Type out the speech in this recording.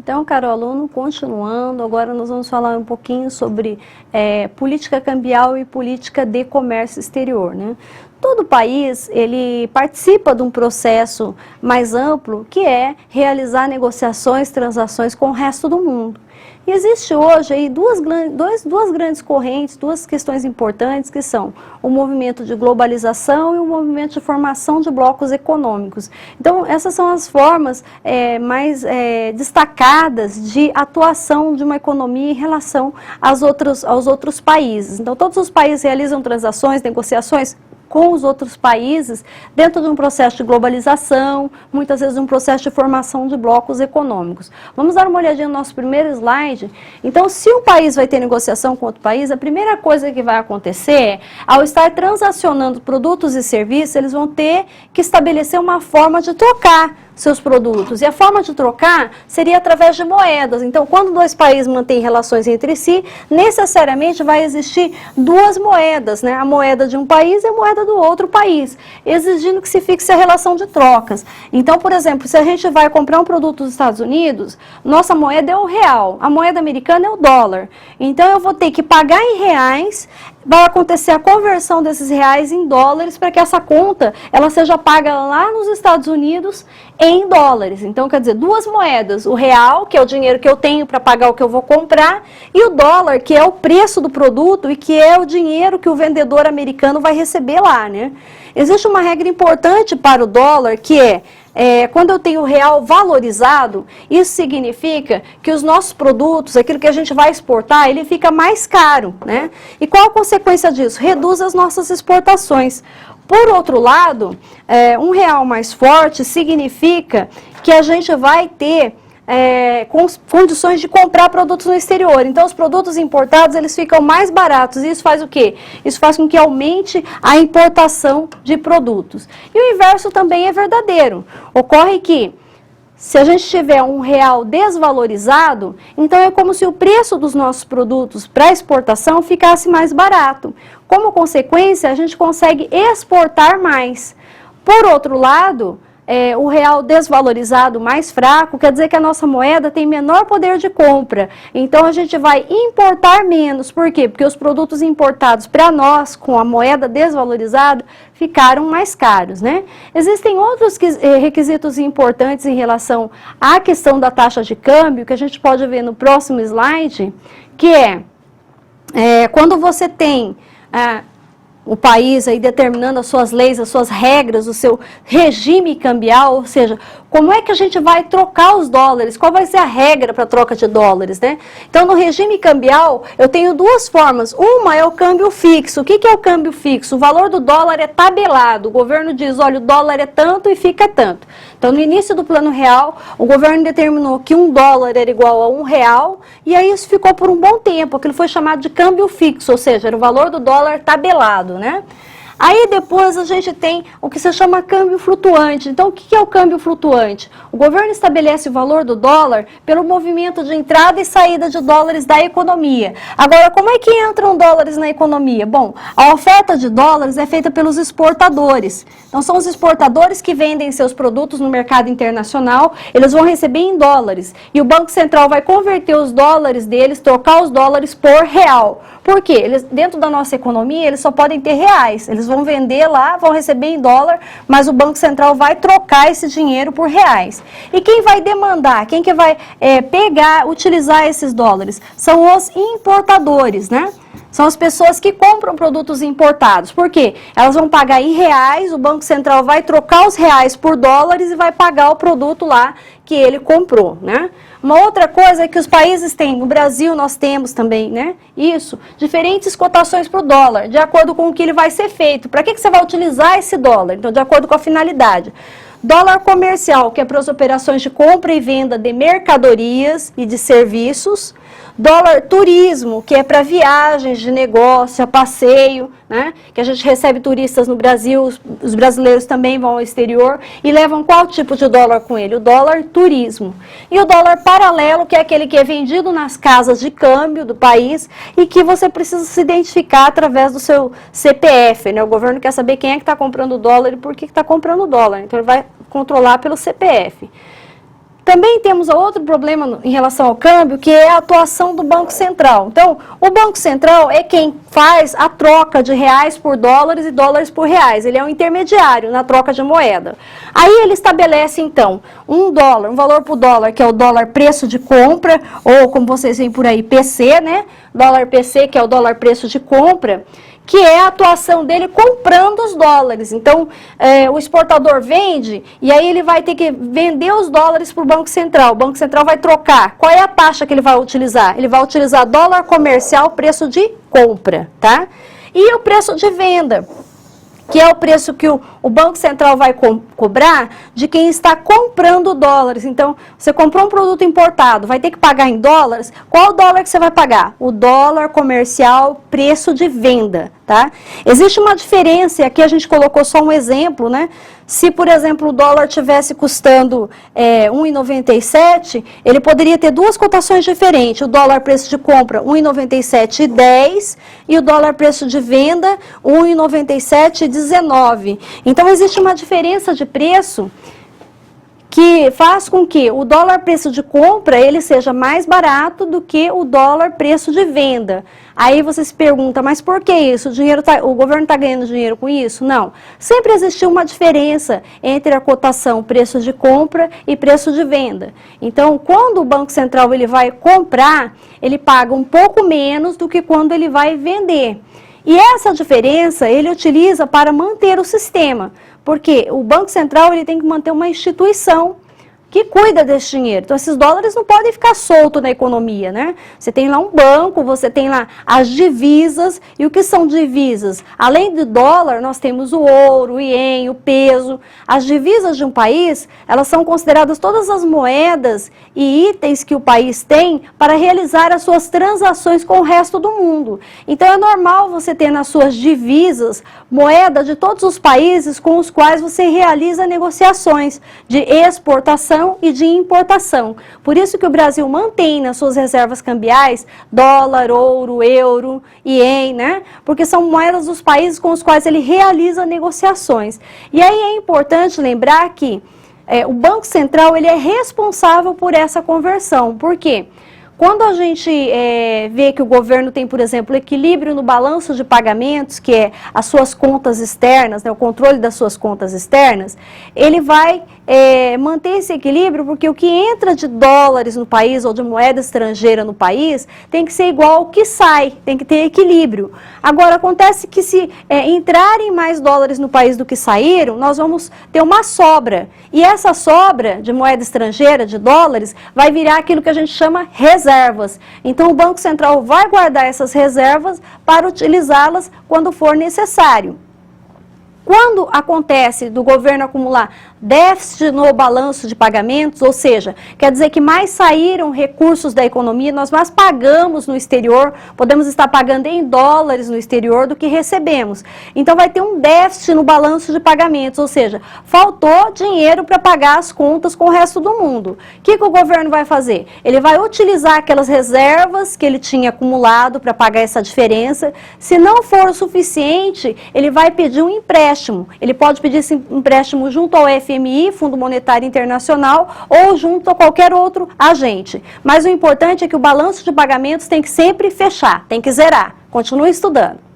Então, caro aluno, continuando, agora nós vamos falar um pouquinho sobre política cambial e política de comércio exterior, né? Todo país, ele participa de um processo mais amplo, que é realizar negociações, transações com o resto do mundo. E existe hoje aí duas grandes correntes, duas questões importantes, que são o movimento de globalização e o movimento de formação de blocos econômicos. Então, essas são as formas mais destacadas de atuação de uma economia em relação aos outros países. Então, todos os países realizam transações, negociações com os outros países, dentro de um processo de globalização, muitas vezes um processo de formação de blocos econômicos. Vamos dar uma olhadinha no nosso primeiro slide. Então, se um país vai ter negociação com outro país, a primeira coisa que vai acontecer é, ao estar transacionando produtos e serviços, eles vão ter que estabelecer uma forma de trocar seus produtos. E a forma de trocar seria através de moedas. Então, quando dois países mantêm relações entre si, necessariamente vai existir duas moedas, né? A moeda de um país e a moeda do outro país, exigindo que se fixe a relação de trocas. Então, por exemplo, se a gente vai comprar um produto dos Estados Unidos, nossa moeda é o real, a moeda americana é o dólar. Então, eu vou ter que pagar em reais, vai acontecer a conversão desses reais em dólares para que essa conta ela seja paga lá nos Estados Unidos em dólares. Então, quer dizer, duas moedas, o real, que é o dinheiro que eu tenho para pagar o que eu vou comprar, e o dólar, que é o preço do produto e que é o dinheiro que o vendedor americano vai receber lá, né? Existe uma regra importante para o dólar, que quando eu tenho o real valorizado, isso significa que os nossos produtos, aquilo que a gente vai exportar, ele fica mais caro, né? E qual a consequência disso? Reduz as nossas exportações. Por outro lado, um real mais forte significa que a gente vai ter condições de comprar produtos no exterior. Então, os produtos importados, eles ficam mais baratos. E isso faz o quê? Isso faz com que aumente a importação de produtos. E o inverso também é verdadeiro. Ocorre que, se a gente tiver um real desvalorizado, então é como se o preço dos nossos produtos para exportação ficasse mais barato. Como consequência, a gente consegue exportar mais. Por outro lado, o real desvalorizado mais fraco, quer dizer que a nossa moeda tem menor poder de compra. Então, a gente vai importar menos. Por quê? Porque os produtos importados para nós, com a moeda desvalorizada, ficaram mais caros, né? Existem outros requisitos importantes em relação à questão da taxa de câmbio, que a gente pode ver no próximo slide, que quando você tem o país aí determinando as suas leis, as suas regras, o seu regime cambial, ou seja, como é que a gente vai trocar os dólares? Qual vai ser a regra para a troca de dólares, né? Então, no regime cambial, eu tenho duas formas. Uma é o câmbio fixo. O que é o câmbio fixo? O valor do dólar é tabelado. O governo diz, olha, o dólar é tanto e fica tanto. Então, no início do Plano Real, o governo determinou que $1 era igual a R$1, e aí isso ficou por um bom tempo. Aquilo foi chamado de câmbio fixo, ou seja, era o valor do dólar tabelado, né? Aí depois a gente tem o que se chama câmbio flutuante. Então, o que é o câmbio flutuante? O governo estabelece o valor do dólar pelo movimento de entrada e saída de dólares da economia. Agora, como é que entram dólares na economia? Bom, a oferta de dólares é feita pelos exportadores. Então, são os exportadores que vendem seus produtos no mercado internacional, eles vão receber em dólares. E o Banco Central vai converter os dólares deles, trocar os dólares por real. Por quê? Eles, dentro da nossa economia, eles só podem ter reais. Eles vão vender lá, vão receber em dólar, mas o Banco Central vai trocar esse dinheiro por reais. E quem vai demandar, quem que vai utilizar esses dólares? São os importadores, né? São as pessoas que compram produtos importados. Por quê? Elas vão pagar em reais, o Banco Central vai trocar os reais por dólares e vai pagar o produto lá que ele comprou, né? Uma outra coisa é que os países têm, no Brasil nós temos também, né? Isso, diferentes cotações para o dólar, de acordo com o que ele vai ser feito. Para que você vai utilizar esse dólar? Então, de acordo com a finalidade. Dólar comercial, que é para as operações de compra e venda de mercadorias e de serviços. Dólar turismo, que é para viagens de negócio, a passeio, né? Que a gente recebe turistas no Brasil, os brasileiros também vão ao exterior e levam qual tipo de dólar com ele? O dólar turismo. E o dólar paralelo, que é aquele que é vendido nas casas de câmbio do país e que você precisa se identificar através do seu CPF, né? O governo quer saber quem é que está comprando o dólar e por que está comprando o dólar. Então, ele vai controlar pelo CPF. Também temos outro problema em relação ao câmbio, que é a atuação do Banco Central. Então, o Banco Central é quem faz a troca de reais por dólares e dólares por reais. Ele é um intermediário na troca de moeda. Aí ele estabelece, então, um valor por dólar, que é o dólar preço de compra, ou como vocês veem por aí, PC, né? Dólar PC, que é o dólar preço de compra, que é a atuação dele comprando os dólares. Então, o exportador vende e aí ele vai ter que vender os dólares para o Banco Central. O Banco Central vai trocar. Qual é a taxa que ele vai utilizar? Ele vai utilizar dólar comercial, preço de compra, tá? E o preço de venda, que é o preço que o Banco Central vai cobrar de quem está comprando dólares. Então, você comprou um produto importado, vai ter que pagar em dólares. Qual dólar que você vai pagar? O dólar comercial, preço de venda, tá? Existe uma diferença, e aqui a gente colocou só um exemplo, né? Se, por exemplo, o dólar tivesse custando 1,97, ele poderia ter duas cotações diferentes. O dólar preço de compra, 1,97,10 e o dólar preço de venda, 1,97,19. Então, existe uma diferença de preço que faz com que o dólar preço de compra ele seja mais barato do que o dólar preço de venda. Aí você se pergunta, mas por que isso? O governo está ganhando dinheiro com isso? Não. Sempre existiu uma diferença entre a cotação preço de compra e preço de venda. Então, quando o Banco Central ele vai comprar, ele paga um pouco menos do que quando ele vai vender. E essa diferença ele utiliza para manter o sistema, porque o Banco Central ele tem que manter uma instituição que cuida desse dinheiro. Então, esses dólares não podem ficar soltos na economia, né? Você tem lá um banco, você tem lá as divisas. E o que são divisas? Além do dólar, nós temos o ouro, o ien, o peso. As divisas de um país, elas são consideradas todas as moedas e itens que o país tem para realizar as suas transações com o resto do mundo. Então, é normal você ter nas suas divisas moeda de todos os países com os quais você realiza negociações de exportação e de importação. Por isso que o Brasil mantém nas suas reservas cambiais dólar, ouro, euro, ien, né? Porque são moedas dos países com os quais ele realiza negociações. E aí é importante lembrar que o Banco Central ele é responsável por essa conversão. Por quê? Quando a gente vê que o governo tem, por exemplo, equilíbrio no balanço de pagamentos, que é as suas contas externas, né, o controle das suas contas externas, ele vai manter esse equilíbrio porque o que entra de dólares no país ou de moeda estrangeira no país tem que ser igual ao que sai, tem que ter equilíbrio. Agora, acontece que se entrarem mais dólares no país do que saíram, nós vamos ter uma sobra. E essa sobra de moeda estrangeira, de dólares, vai virar aquilo que a gente chama reservas. Então, o Banco Central vai guardar essas reservas para utilizá-las quando for necessário. Quando acontece do governo acumular déficit no balanço de pagamentos, ou seja, quer dizer que mais saíram recursos da economia, nós mais pagamos no exterior, podemos estar pagando em dólares no exterior do que recebemos. Então vai ter um déficit no balanço de pagamentos, ou seja, faltou dinheiro para pagar as contas com o resto do mundo. O que o governo vai fazer? Ele vai utilizar aquelas reservas que ele tinha acumulado para pagar essa diferença. Se não for o suficiente, ele vai pedir um empréstimo. Ele pode pedir esse empréstimo junto ao FMI, Fundo Monetário Internacional, ou junto a qualquer outro agente. Mas o importante é que o balanço de pagamentos tem que sempre fechar, tem que zerar. Continue estudando.